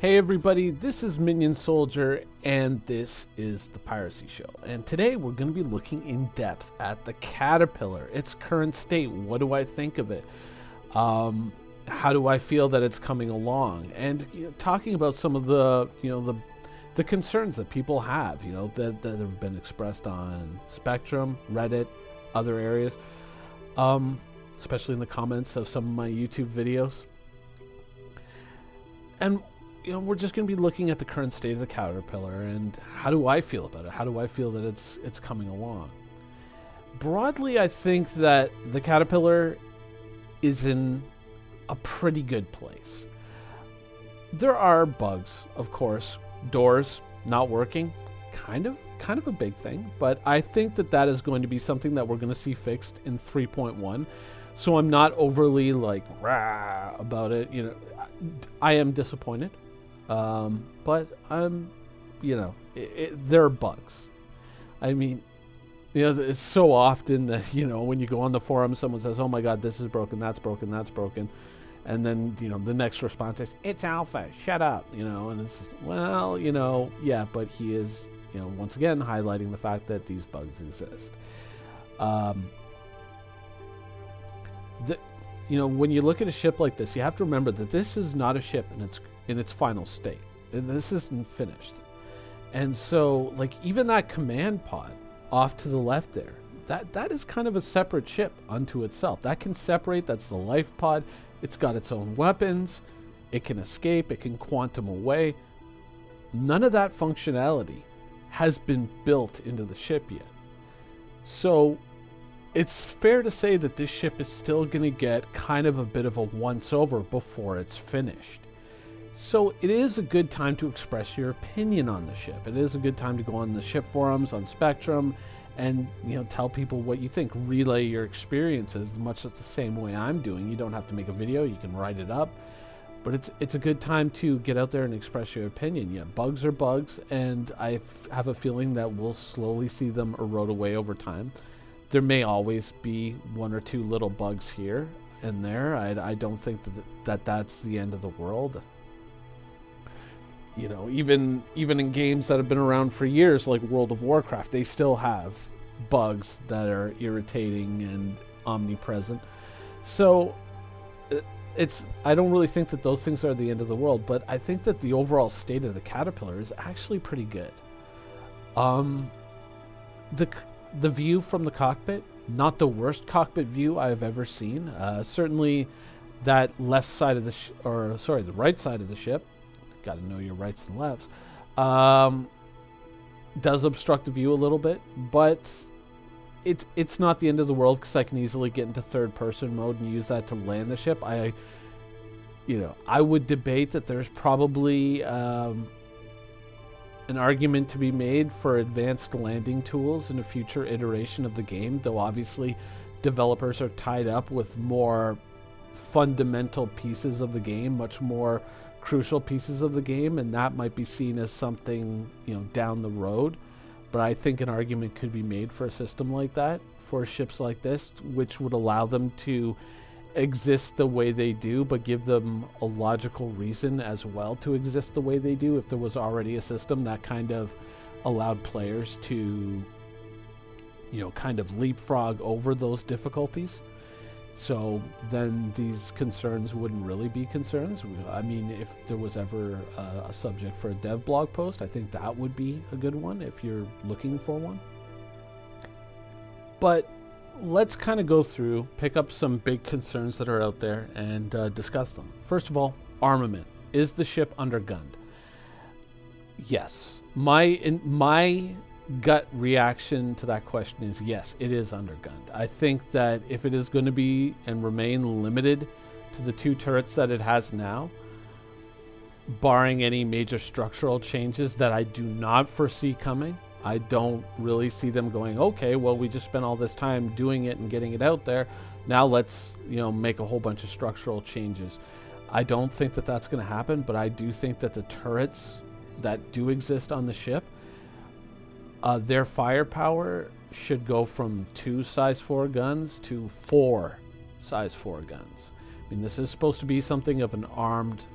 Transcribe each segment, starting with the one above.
Hey everybody, this is Minion Soldier, and this is the Piracy Show. And today we're going to be looking in depth at the Caterpillar, its current state. What do I think of it? How do I feel that it's coming along? And talking about some of the, the concerns that people have, that have been expressed on Spectrum, Reddit, other areas, especially in the comments of some of my YouTube videos. And we're just going to be looking at the current state of the Caterpillar and how do I feel about it? How do I feel that it's coming along? Broadly, I think that the Caterpillar is in a pretty good place. There are bugs, of course. Doors not working, kind of a big thing, but I think that is going to be something that we're going to see fixed in 3.1. So I'm not overly rah about it. I am disappointed. But I'm, there are bugs. I mean, it's so often that, when you go on the forum, someone says, oh my God, this is broken, that's broken, that's broken. And then, the next response is, it's alpha, shut up, and it's just, well, yeah, but he is, once again, highlighting the fact that these bugs exist. When you look at a ship like this, you have to remember that this is not a ship in its final state. This isn't finished. And so, even that command pod off to the left there, that is kind of a separate ship unto itself. That can separate, that's the life pod. It's got its own weapons. It can escape, it can quantum away. None of that functionality has been built into the ship yet. So, it's fair to say that this ship is still going to get kind of a bit of a once-over before it's finished. So it is a good time to express your opinion on the ship. It is a good time to go on the ship forums, on Spectrum, and tell people what you think. Relay your experiences, much the same way I'm doing. You don't have to make a video, you can write it up. But it's a good time to get out there and express your opinion. Yeah, bugs are bugs, and I have a feeling that we'll slowly see them erode away over time. There may always be one or two little bugs here and there. I don't think that's the end of the world. Even in games that have been around for years, like World of Warcraft, they still have bugs that are irritating and omnipresent. So I don't really think that those things are the end of the world, but I think that the overall state of the Caterpillar is actually pretty good. The view from the cockpit, not the worst cockpit view I've ever seen. Certainly that left side of the right side of the ship, got to know your rights and lefts, does obstruct the view a little bit, but it's not the end of the world because I can easily get into third person mode and use that to land the ship. I would debate that there's probably an argument to be made for advanced landing tools in a future iteration of the game, though obviously developers are tied up with more fundamental pieces of the game, much more crucial pieces of the game, and that might be seen as something, down the road. But I think an argument could be made for a system like that, for ships like this, which would allow them to exist the way they do, but give them a logical reason as well to exist the way they do. If there was already a system that kind of allowed players to, kind of leapfrog over those difficulties, so then these concerns wouldn't really be concerns. I mean, if there was ever a subject for a dev blog post, I think that would be a good one if you're looking for one. But let's kind of go through, pick up some big concerns that are out there and discuss them. First of all, armament. Is the ship undergunned? Yes. My gut reaction to that question is yes, it is undergunned. I think that if it is going to be and remain limited to the 2 turrets that it has now, barring any major structural changes that I do not foresee coming, I don't really see them going, okay, well, we just spent all this time doing it and getting it out there. Now let's, make a whole bunch of structural changes. I don't think that that's going to happen, but I do think that the turrets that do exist on the ship, their firepower should go from 2 size 4 guns to 4 size 4 guns. I mean, this is supposed to be something of an armed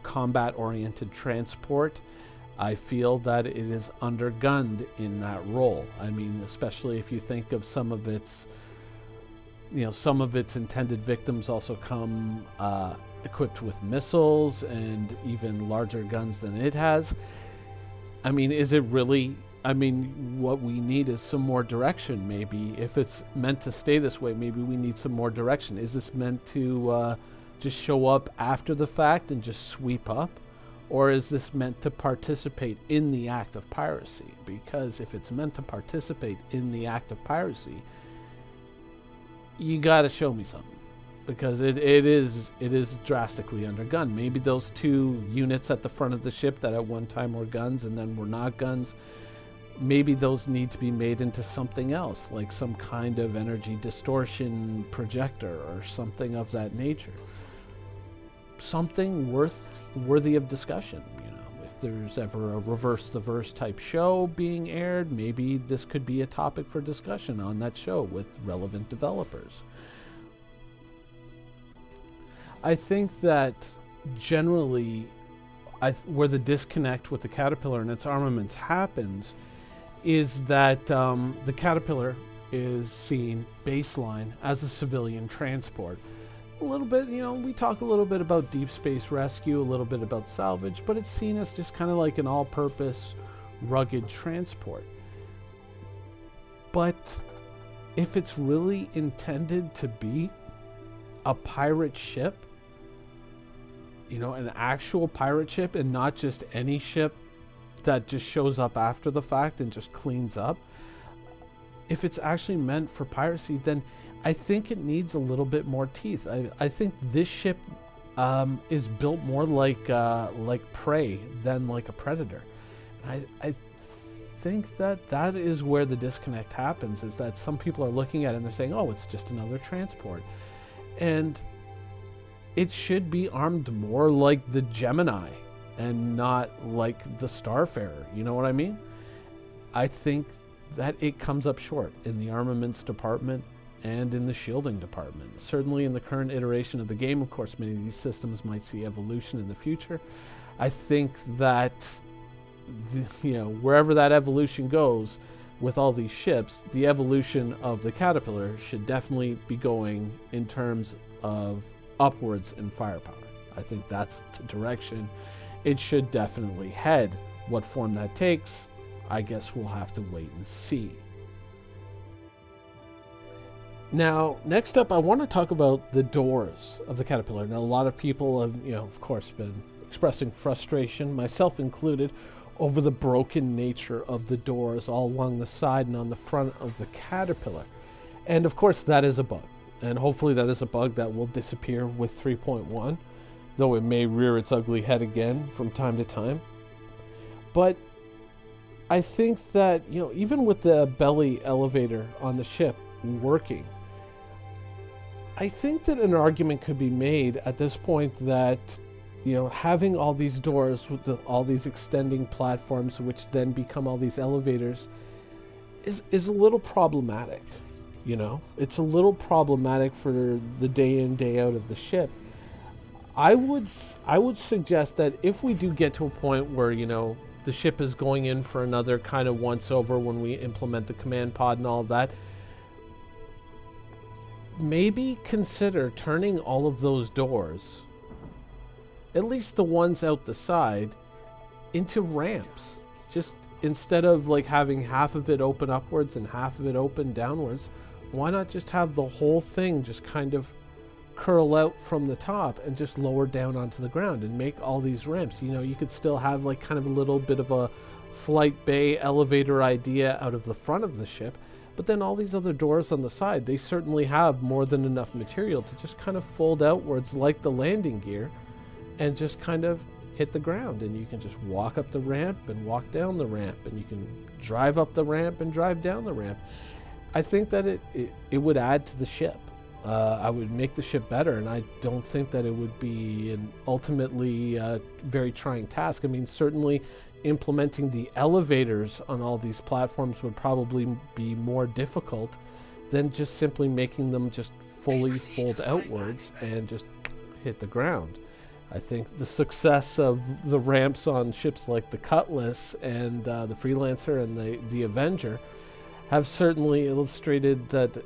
combat-oriented transport, I feel that it is undergunned in that role. I mean, especially if you think of some of its, some of its intended victims also come equipped with missiles and even larger guns than it has. I mean, is it really... I mean, what we need is some more direction, maybe. If it's meant to stay this way, maybe we need some more direction. Is this meant to just show up after the fact and just sweep up? Or is this meant to participate in the act of piracy? Because if it's meant to participate in the act of piracy, you gotta show me something. Because it is drastically undergunned. Maybe those 2 units at the front of the ship that at one time were guns and then were not guns, maybe those need to be made into something else, like some kind of energy distortion projector or something of that nature. Something worthy of discussion. If there's ever a reverse the verse type show being aired, maybe this could be a topic for discussion on that show with relevant developers. I think that generally where the disconnect with the Caterpillar and its armaments happens is that the Caterpillar is seen baseline as a civilian transport. A little bit, we talk a little bit about deep space rescue, a little bit about salvage, but it's seen as just kind of like an all-purpose rugged transport. But if it's really intended to be a pirate ship, an actual pirate ship and not just any ship that just shows up after the fact and just cleans up. If it's actually meant for piracy, then I think it needs a little bit more teeth. I think this ship is built more like prey than like a predator. I think that is where the disconnect happens, is that some people are looking at it and they're saying, oh, it's just another transport. And it should be armed more like the Gemini and not like the Starfarer. You know what I mean? I think that it comes up short in the armaments department and in the shielding department. Certainly in the current iteration of the game, of course, many of these systems might see evolution in the future. I think that, wherever that evolution goes with all these ships, the evolution of the Caterpillar should definitely be going in terms of upwards in firepower. I think that's the direction it should definitely head. What form that takes, I guess we'll have to wait and see. Now, next up, I want to talk about the doors of the Caterpillar. Now, a lot of people have, of course, been expressing frustration, myself included, over the broken nature of the doors all along the side and on the front of the Caterpillar. And of course, that is a bug. And hopefully that is a bug that will disappear with 3.1, though it may rear its ugly head again from time to time. But I think that, even with the belly elevator on the ship working, I think that an argument could be made at this point that, having all these doors with all these extending platforms, which then become all these elevators, is a little problematic. It's a little problematic for the day in, day out of the ship. I would suggest that if we do get to a point where, the ship is going in for another kind of once over when we implement the command pod and all of that, maybe consider turning all of those doors, at least the ones out the side, into ramps. Just instead of like having half of it open upwards and half of it open downwards, why not just have the whole thing just kind of curl out from the top and just lower down onto the ground and make all these ramps? You could still have like kind of a little bit of a flight bay elevator idea out of the front of the ship, but then all these other doors on the side, they certainly have more than enough material to just kind of fold outwards like the landing gear and just kind of hit the ground, and you can just walk up the ramp and walk down the ramp, and you can drive up the ramp and drive down the ramp. I think that it would add to the ship. I would make the ship better, and I don't think that it would be an ultimately very trying task. I mean, certainly implementing the elevators on all these platforms would probably be more difficult than just simply making them just fully fold outwards and just hit the ground. I think the success of the ramps on ships like the Cutlass and the Freelancer and the Avenger have certainly illustrated that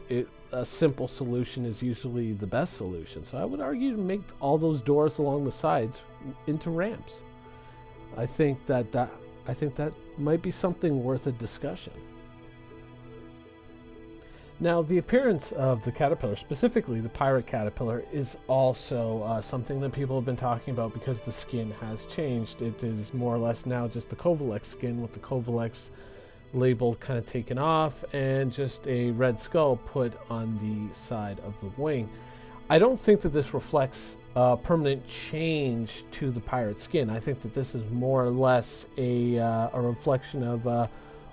a simple solution is usually the best solution. So I would argue to make all those doors along the sides into ramps. I think that might be something worth a discussion. Now, the appearance of the Caterpillar, specifically the Pirate Caterpillar, is also something that people have been talking about because the skin has changed. It is more or less now just the Kovalex skin with the Kovalex label kind of taken off and just a red skull put on the side of the wing. I don't think that this reflects a permanent change to the pirate skin. I think that this is more or less a reflection of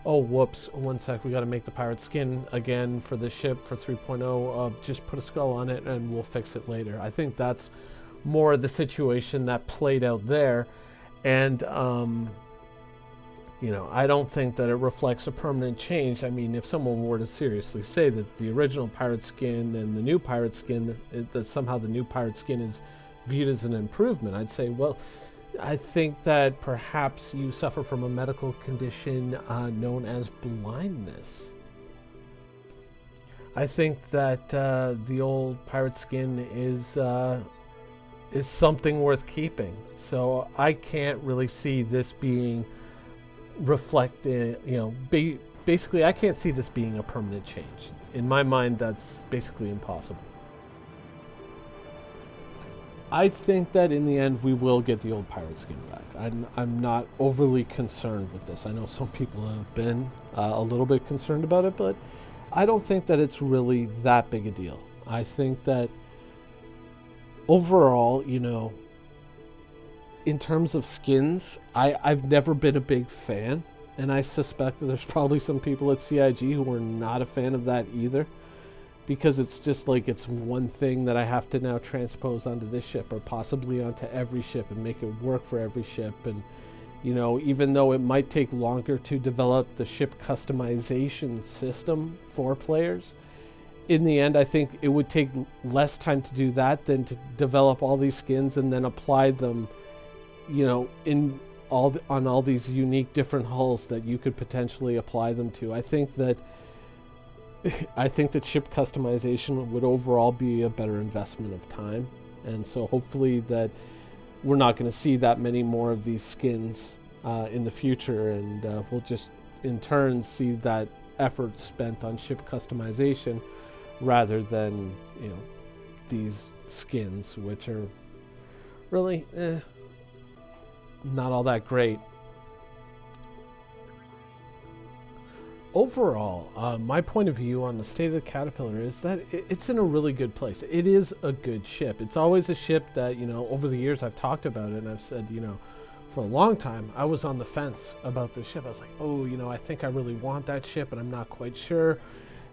oh, whoops, one sec, we got to make the pirate skin again for this ship for 3.0. Just put a skull on it and we'll fix it later. I think that's more the situation that played out there. And, you know, I don't think that it reflects a permanent change. I mean, if someone were to seriously say that the original pirate skin and the new pirate skin, that somehow the new pirate skin is viewed as an improvement, I'd say, well, I think that perhaps you suffer from a medical condition known as blindness. I think that the old pirate skin is something worth keeping. So I can't really see this being reflected, you know, basically I can't see this being a permanent change. In my mind, that's basically impossible. I think that in the end we will get the old pirate skin back. I'm not overly concerned with this. I know some people have been a little bit concerned about it, but I don't think that it's really that big a deal. I think that overall, you know, in terms of skins, I've never been a big fan, and I suspect that there's probably some people at CIG who are not a fan of that either, because it's just like it's one thing that I have to now transpose onto this ship or possibly onto every ship and make it work for every ship. And, you know, even though it might take longer to develop the ship customization system for players, in the end, I think it would take less time to do that than to develop all these skins and then apply them, you know, on all these unique different hulls that you could potentially apply them to. I think that ship customization would overall be a better investment of time, and so hopefully that we're not going to see that many more of these skins in the future, and we'll just in turn see that effort spent on ship customization rather than, you know, these skins, which are really not all that great. Overall, my point of view on the state of the Caterpillar is that it's in a really good place. It is a good ship. It's always a ship that, you know, over the years I've talked about it and I've said, you know, for a long time I was on the fence about this ship. I was like, oh, you know, I think I really want that ship, but I'm not quite sure.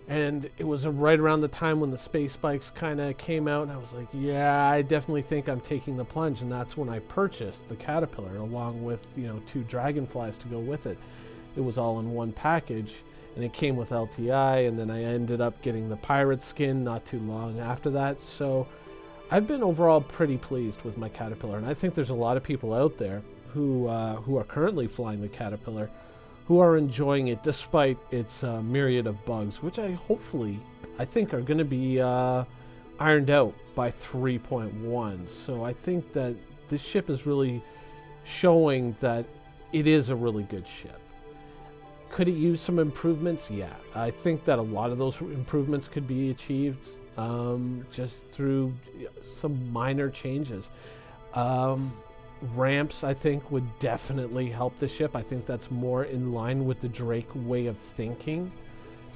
And it was right around the time when the space bikes kind of came out, and I was like, yeah, I definitely think I'm taking the plunge. And that's when I purchased the Caterpillar along with, you know, 2 Dragonflies to go with it. It was all in one package, and it came with LTI, and then I ended up getting the pirate skin not too long after that. So I've been overall pretty pleased with my Caterpillar, and I think there's a lot of people out there who are currently flying the Caterpillar who are enjoying it despite its myriad of bugs, which I think are going to be ironed out by 3.1. So I think that this ship is really showing that it is a really good ship. Could it use some improvements? Yeah, I think that a lot of those improvements could be achieved just through some minor changes. Ramps, I think, would definitely help the ship. I think that's more in line with the Drake way of thinking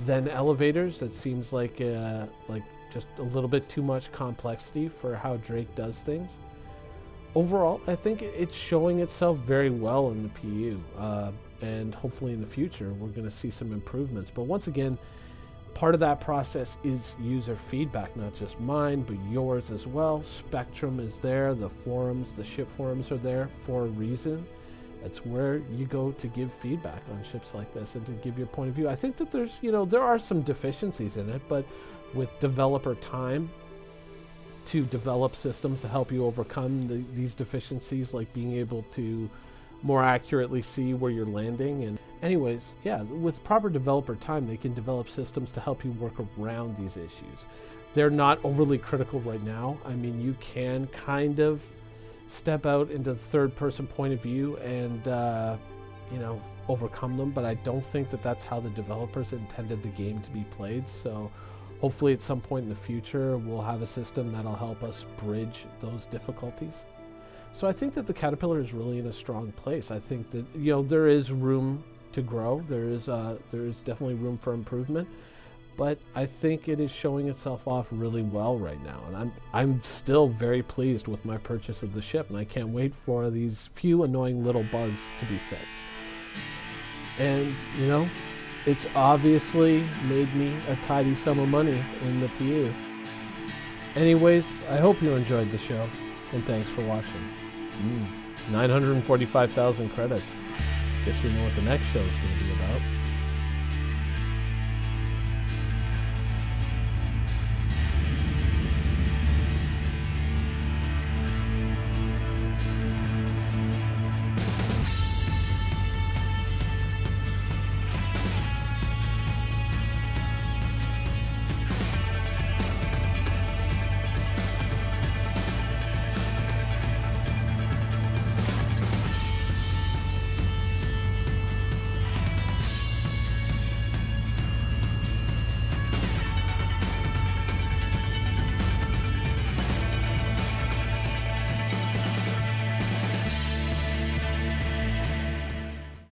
than elevators. That seems like just a little bit too much complexity for how Drake does things. Overall, I think it's showing itself very well in the PU, and hopefully in the future we're going to see some improvements. But once again, part of that process is user feedback, not just mine, but yours as well. Spectrum is there, the forums, the ship forums are there for a reason. It's where you go to give feedback on ships like this and to give your point of view. I think that there's, you know, there are some deficiencies in it, but with developer time to develop systems to help you overcome these deficiencies, like being able to more accurately see where you're landing. And anyways, yeah, with proper developer time, they can develop systems to help you work around these issues. They're not overly critical right now. I mean, you can kind of step out into the third-person point of view and, you know, overcome them, but I don't think that that's how the developers intended the game to be played. So hopefully at some point in the future, we'll have a system that'll help us bridge those difficulties. So I think that the Caterpillar is really in a strong place. I think that, you know, there is room to grow. There is definitely room for improvement, but I think it is showing itself off really well right now. And I'm still very pleased with my purchase of the ship, and I can't wait for these few annoying little bugs to be fixed. And, you know, it's obviously made me a tidy sum of money in the PU. Anyways, I hope you enjoyed the show, and thanks for watching. 945,000 credits. Guess we know what the next show is going to be about.